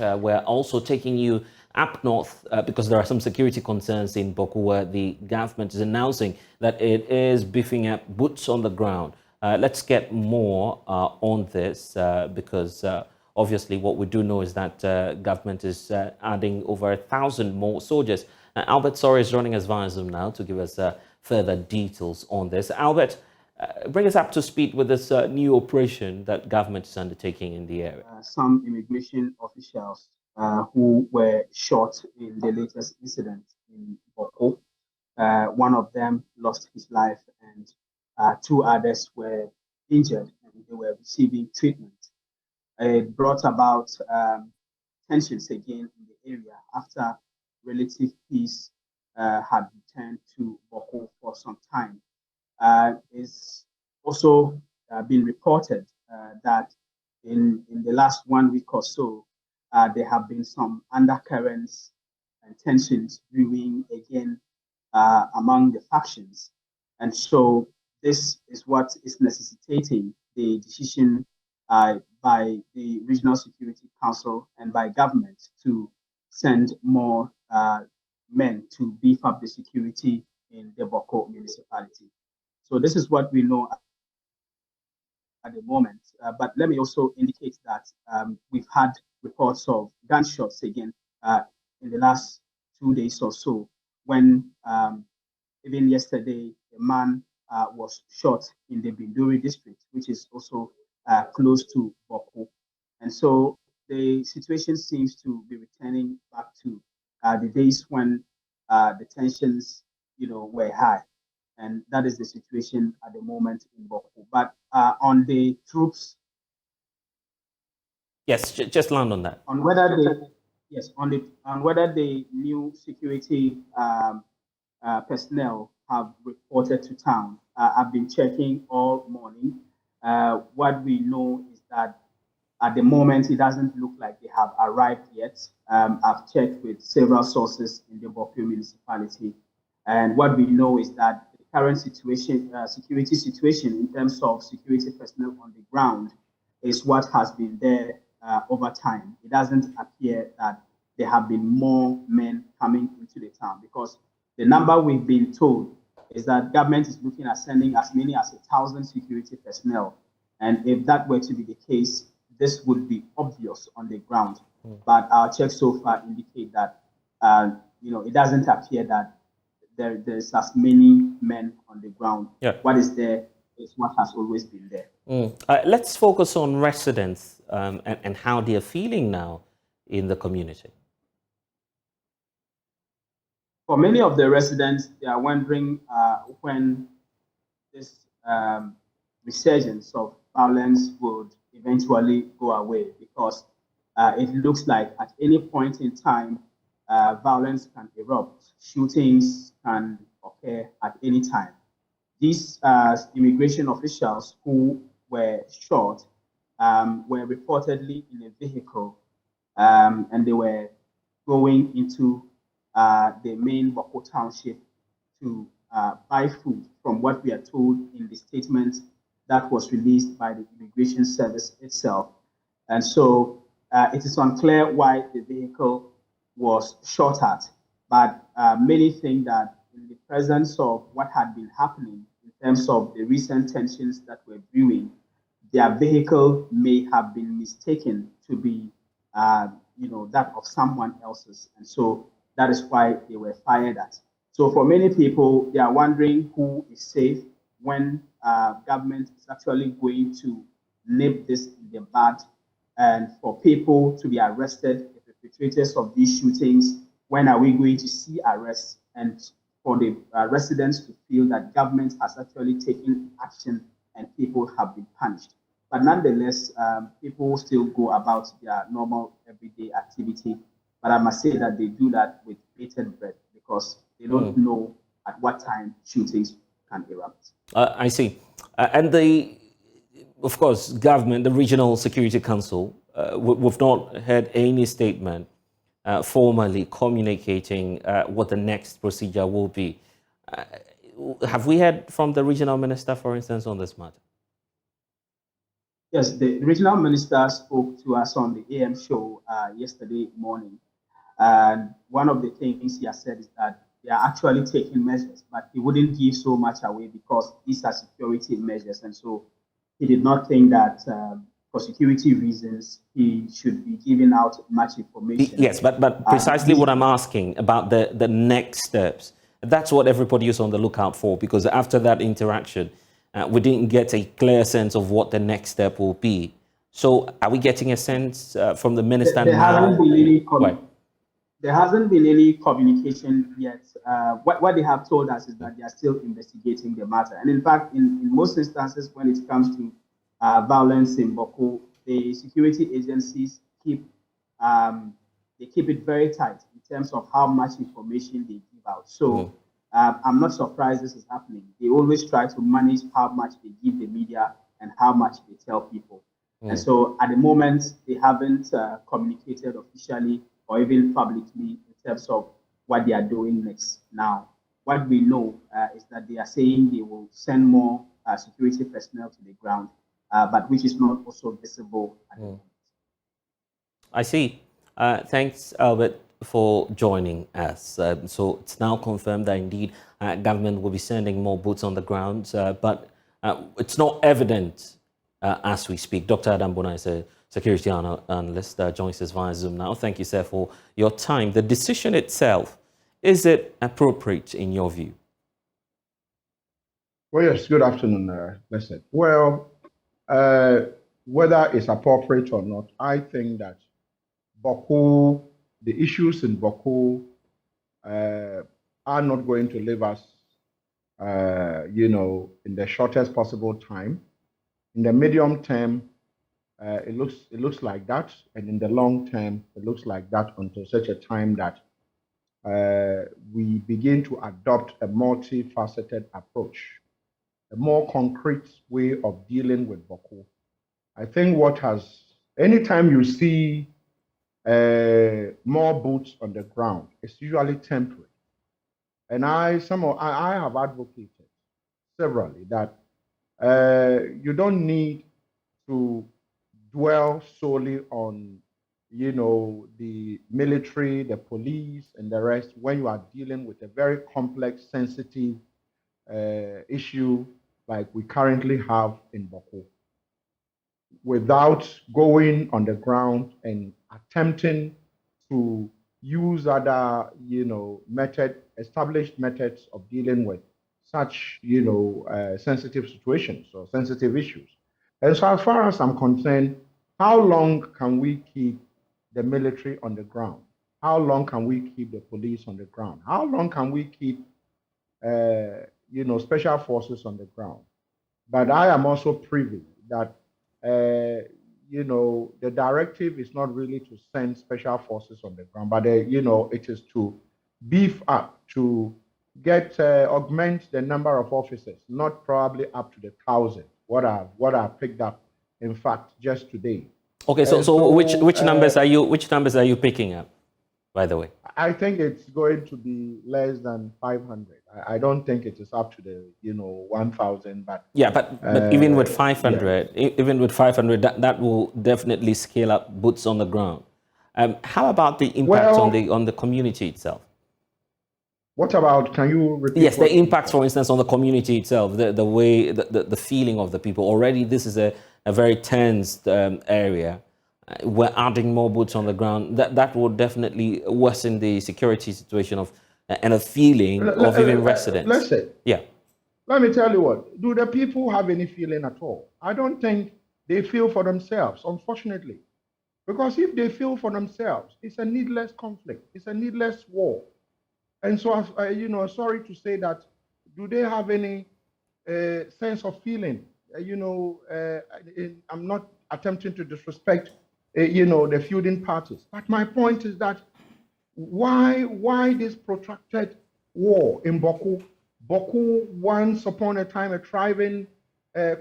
we're also taking you up north because there are some security concerns in Bawku, where the government is announcing that it is beefing up boots on the ground. Let's get more on this because obviously what we do know is that government is adding over 1,000 more soldiers. Albert Sorry is joining us via Zoom now to give us further details on this. Albert, bring us up to speed with this new operation that government is undertaking in the area. Some immigration officials who were shot in the latest incident in Bawku. One of them lost his life and two others were injured and they were receiving treatment. It brought about tensions again in the area after relative peace had returned to Bawku for some time. It's also been reported that in the last 1 week or so, there have been some undercurrents and tensions brewing again among the factions. And so this is what is necessitating the decision by the Regional Security Council and by government to send more men to beef up the security in the Bawku municipality. So this is what we know at the moment. But let me also indicate that we've had reports of gunshots again in the last 2 days or so, when even yesterday a man was shot in the Binduri district, which is also close to Bawku. And so the situation seems to be returning back to the days when the tensions, were high. And that is the situation at the moment in Bawku. But on the troops, yes, just land on that. On whether the new security personnel have reported to town. I've been checking all morning. What we know is that at the moment it doesn't look like they have arrived yet. I've checked with several sources in the Bawku municipality, and what we know is that current situation, security situation in terms of security personnel on the ground is what has been there over time. It doesn't appear that there have been more men coming into the town, because the number we've been told is that government is looking at sending as many as 1,000 security personnel. And if that were to be the case, this would be obvious on the ground. But our checks so far indicate that, it doesn't appear that there's as many men on the ground. Yeah. What is there is what has always been there. Let's focus on residents and how they are feeling now in the community. For many of the residents, they are wondering when this resurgence of violence would eventually go away, because it looks like at any point in time, violence can erupt, shootings can occur at any time. These immigration officials who were shot were reportedly in a vehicle and they were going into the main Bawku township to buy food, from what we are told in the statement that was released by the immigration service itself. And so it is unclear why the vehicle was shot at, but many think that in the presence of what had been happening in terms of the recent tensions that were brewing, their vehicle may have been mistaken to be that of someone else's. And so that is why they were fired at. So for many people, they are wondering who is safe when government is actually going to nip this in the bud, and for people to be arrested, the perpetrators of these shootings. When are we going to see arrests? And for the residents to feel that government has actually taken action and people have been punished. But nonetheless, people still go about their normal everyday activity. But I must say that they do that with bated breath, because they don't know at what time shootings can erupt. I see. And of course, government, the Regional Security Council, we've not heard any statement formally communicating what the next procedure will be. Have we heard from the regional minister, for instance, on this matter? Yes, the regional minister spoke to us on the AM show yesterday morning. And one of the things he has said is that they are actually taking measures, but he wouldn't give so much away because these are security measures. And so he did not think that for security reasons, he should be giving out much information. Yes, but precisely what I'm asking about the next steps. That's what everybody is on the lookout for, because after that interaction, we didn't get a clear sense of what the next step will be. So are we getting a sense from the minister there now? Hasn't been any there hasn't been any communication yet. What they have told us is that they are still investigating the matter. And in fact, in most instances, when it comes to violence in Bawku, the security agencies they keep it very tight in terms of how much information they give out. So I'm not surprised this is happening. They always try to manage how much they give the media and how much they tell people. And so at the moment, they haven't communicated officially or even publicly in terms of what they are doing next. Now, what we know is that they are saying they will send more security personnel to the ground, but which is not also visible at the moment. I see. Thanks, Albert, for joining us. So it's now confirmed that indeed government will be sending more boots on the ground, but it's not evident as we speak. Dr. Adam Bona is a security analyst, joins us via Zoom now. Thank you, sir, for your time. The decision itself, is it appropriate in your view? Well, yes, good afternoon, Blessed. Well, whether it's appropriate or not, I think that Bawku, the issues in Bawku are not going to leave us, in the shortest possible time. In the medium term, it looks like that, and in the long term, it looks like that until such a time that we begin to adopt a multifaceted approach, a more concrete way of dealing with Bawku. I think anytime you see more boots on the ground, it's usually temporary. And I have advocated severally that you don't need to dwell solely on, the military, the police, and the rest when you are dealing with a very complex, sensitive issue like we currently have in Bawku, without going on the ground and attempting to use other, established methods of dealing with such, sensitive situations or sensitive issues. And so as far as I'm concerned, how long can we keep the military on the ground? How long can we keep the police on the ground? How long can we keep, special forces on the ground? But I am also privy that, the directive is not really to send special forces on the ground, but, it is to beef up, to augment the number of officers, not probably up to the 1,000, what I've picked up, in fact, just today. Okay, so which numbers are you picking up, by the way? I think it's going to be less than 500. I don't think it is up to the 1,000, but yeah, but even with 500, even with 500, that will definitely scale up boots on the ground. How about the impact on the community itself? What about? Can you repeat? Yes, the impact, for instance, on the community itself, the way, the feeling of the people. Already, this is a very tense area. We're adding more boots on the ground. That will definitely worsen the security situation and a feeling of even residents. Let's say. Yeah. Let me tell you what. Do the people have any feeling at all? I don't think they feel for themselves, unfortunately. Because if they feel for themselves, it's a needless conflict. It's a needless war. And so, sorry to say that, do they have any sense of feeling? I'm not attempting to disrespect, the feuding parties. But my point is that why this protracted war in Bawku? Bawku, once upon a time, a thriving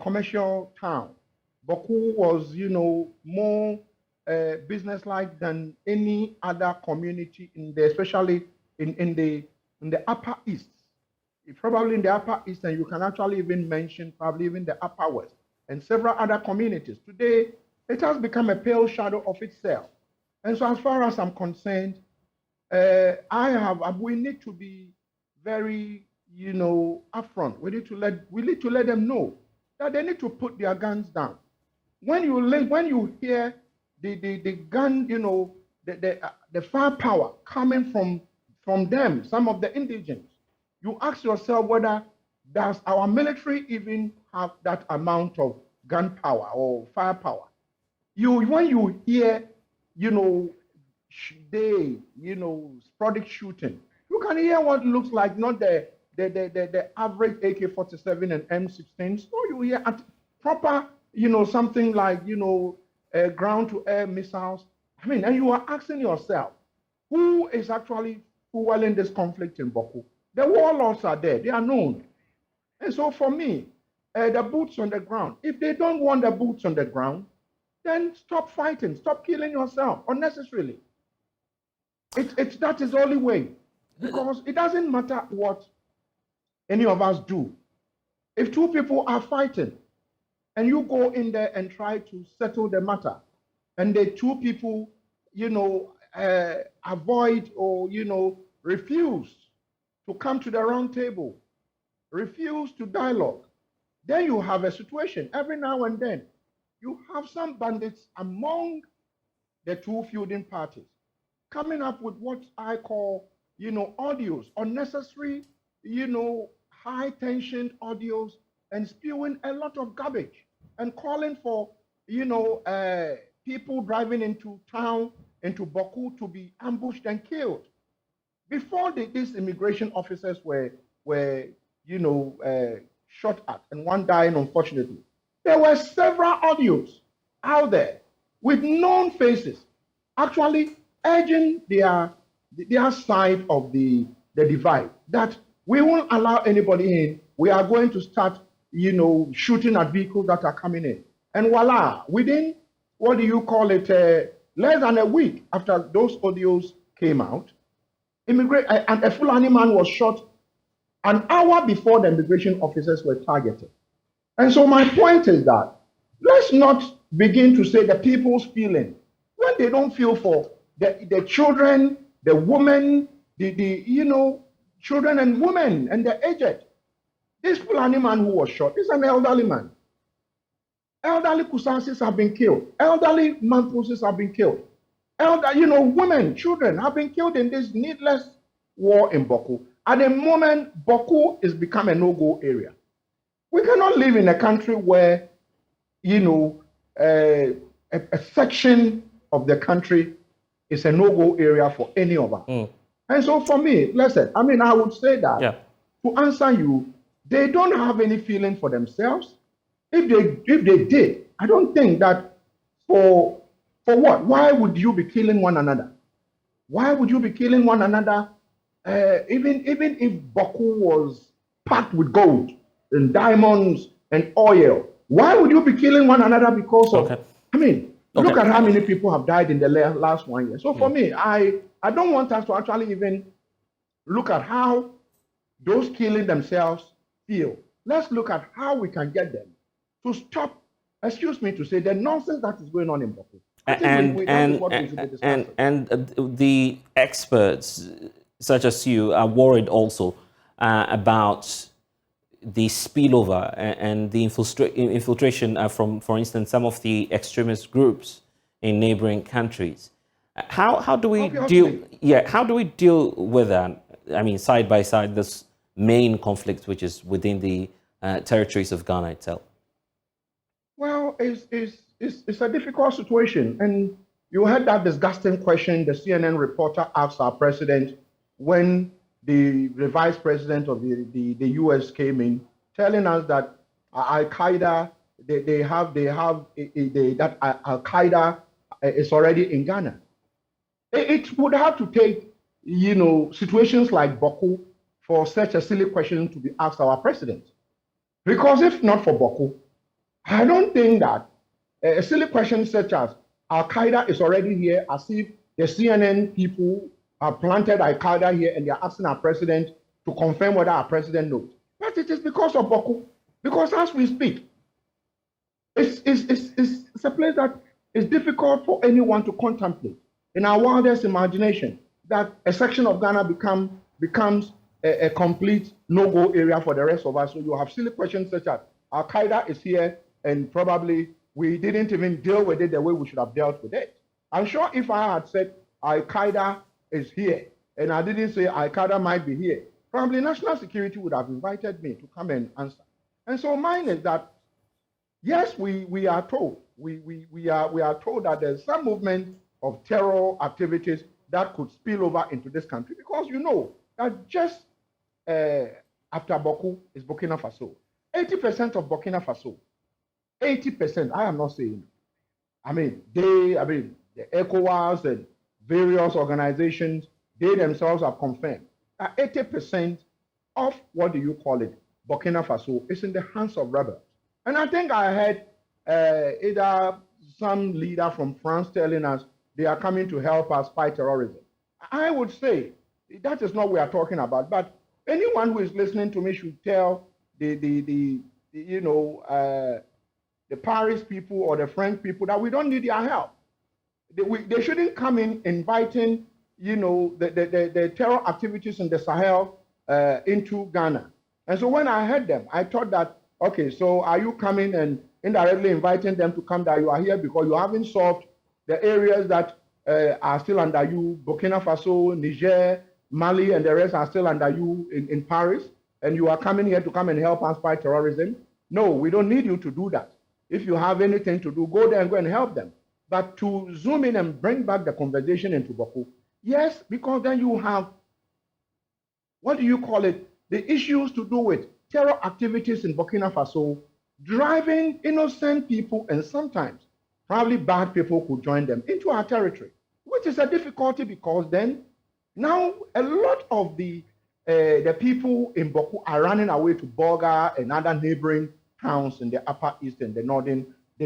commercial town. Bawku was, more businesslike than any other community especially in the Upper East. Probably in the Upper East, and you can actually even mention probably even the Upper West. and several other communities. Today, it has become a pale shadow of itself. And so as far as I'm concerned, we need to be very, upfront. We need to let them know that they need to put their guns down. When you hear the gun, the firepower coming from them, some of the indigents, you ask yourself whether does our military even have that amount of gunpowder or firepower? When you hear, sporadic shooting, you can hear what looks like not the average AK-47 and M16s. So you hear proper, something like, ground-to-air missiles. And you are asking yourself, who is actually fueling this conflict in Bawku? The warlords are there. They are known. And so for me, the boots on the ground, if they don't want the boots on the ground, then stop fighting. Stop killing yourself unnecessarily. That is the only way. Because it doesn't matter what any of us do. If two people are fighting and you go in there and try to settle the matter, and the two people, avoid or, refuse to come to the round table, refuse to dialogue, then you have a situation. Every now and then, you have some bandits among the two feuding parties coming up with what I call, audios, unnecessary, high tension audios, and spewing a lot of garbage and calling for, people driving into town, into Bawku, to be ambushed and killed. Before these immigration officers were shot at and one dying, unfortunately, there were several audios out there with known faces actually urging their side of the divide, that we won't allow anybody in. We are going to start, shooting at vehicles that are coming in. And voila, within, less than a week after those audios came out, and a Fulani man was shot an hour before the immigration officers were targeted. And so my point is that let's not begin to say the people's feeling when they don't feel for the children, the women, children and women and the aged. This Fulani man who was shot is an elderly man. Elderly Kusasis have been killed. Elderly Mampuses have been killed. Women, children have been killed in this needless war in Bawku. At the moment, Bawku has become a no-go area. We cannot live in a country where, a section of the country is a no-go area for any of us. And so for me, listen, I would say that to answer you, they don't have any feeling for themselves. If they did, I don't think that for what? Why would you be killing one another? Why would you be killing one another? Even if Bawku was packed with gold and diamonds and oil, why would you be killing one another because of? Look at how many people have died in the last 1 year. So for me, I don't want us to actually even look at how those killing themselves feel. Let's look at how we can get them to stop, excuse me to say, the nonsense that is going on in Bawku. And the experts, such as you, are worried also about the spillover and the infiltration from, for instance, some of the extremist groups in neighboring countries. How do we deal? Yeah, how do we deal with that? Side by side, this main conflict, which is within the territories of Ghana itself. Well, it's a difficult situation, and you heard that disgusting question the CNN reporter asked our president when the vice president of the U.S. came in, telling us that Al Qaeda that Al Qaeda is already in Ghana. It would have to take situations like Bawku for such a silly question to be asked our president, because if not for Bawku, I don't think that a silly question such as Al Qaeda is already here, as if the CNN people have planted Al Qaeda here and they are asking our president to confirm whether our president knows. But it is because of Bawku. Because as we speak, It's a place that is difficult for anyone to contemplate in our wildest imagination, that a section of Ghana becomes a complete no-go area for the rest of us. So you have silly questions such as Al-Qaeda is here, and probably we didn't even deal with it the way we should have dealt with it. I'm sure if I had said Al-Qaeda is here, and I didn't say Al-Qaeda might be here, probably national security would have invited me to come and answer. And so mine is that, yes, we are told, we are told that there's some movement of terror activities that could spill over into this country, because you know that just after Bawku is Burkina Faso. 80% of Burkina Faso, 80%, I am not saying, the ECOWAS and various organizations, they themselves have confirmed that 80% of, what do you call it, Burkina Faso is in the hands of rebels. And I think I heard either some leader from France telling us they are coming to help us fight terrorism. I would say that is not what we are talking about, but anyone who is listening to me should tell the Paris people or the French people that we don't need their help. They shouldn't come in inviting, the terror activities in the Sahel into Ghana. And so when I heard them, I thought that, okay, so are you coming and indirectly inviting them to come, that you are here because you haven't solved the areas that are still under you, Burkina Faso, Niger, Mali, and the rest are still under you in Paris, and you are coming here to come and help us fight terrorism? No, we don't need you to do that. If you have anything to do, go there and go and help them. But to zoom in and bring back the conversation into Bawku, yes, because then you have, what do you call it, the issues to do with terror activities in Burkina Faso, driving innocent people, and sometimes probably bad people could join them into our territory, which is a difficulty, because then now a lot of the people in Bawku are running away to Bolga and other neighboring towns in the Upper East and the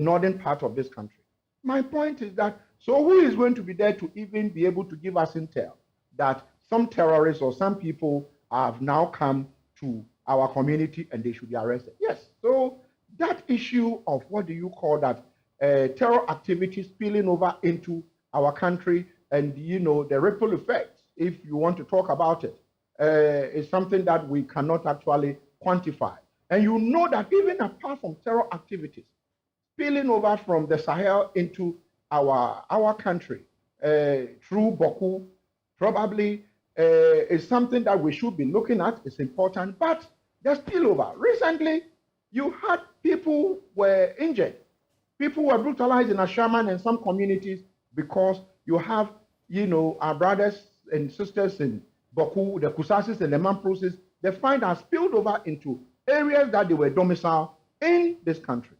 northern part of this country. My point is that, so who is going to be there to even be able to give us intel that some terrorists or some people have now come to our community and they should be arrested? Yes, so that issue of, what do you call that, terror activities spilling over into our country, and the ripple effects, if you want to talk about it, is something that we cannot actually quantify. And you know that even apart from terror activities spilling over from the Sahel into our country through Bawku, probably is something that we should be looking at. It's important, but the spillover. Recently, you had people were injured. People were brutalized in Ashaman and some communities, because you have, our brothers and sisters in Bawku, the Kusasis and the Mamprosis, they find are spilled over into areas that they were domiciled in this country,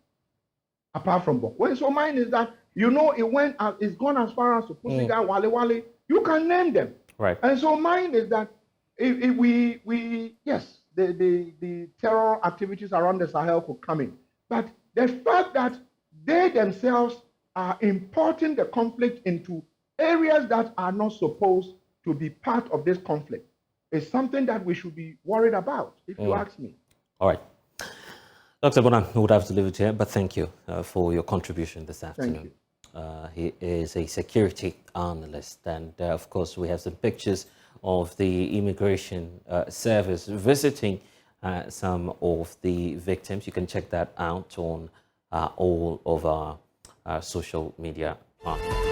apart from Bawku. And so mine is that, it's gone as far as Pusiga, Wale, you can name them. Right. And so mine is that if the terror activities around the Sahel could come in, but the fact that they themselves are importing the conflict into areas that are not supposed to be part of this conflict is something that we should be worried about, if you ask me. All right. Dr. Bonan, we would have to leave it here, but thank you for your contribution this afternoon. He is a security analyst, and of course we have some pictures of the immigration service visiting some of the victims. You can check that out on all of our social media platforms.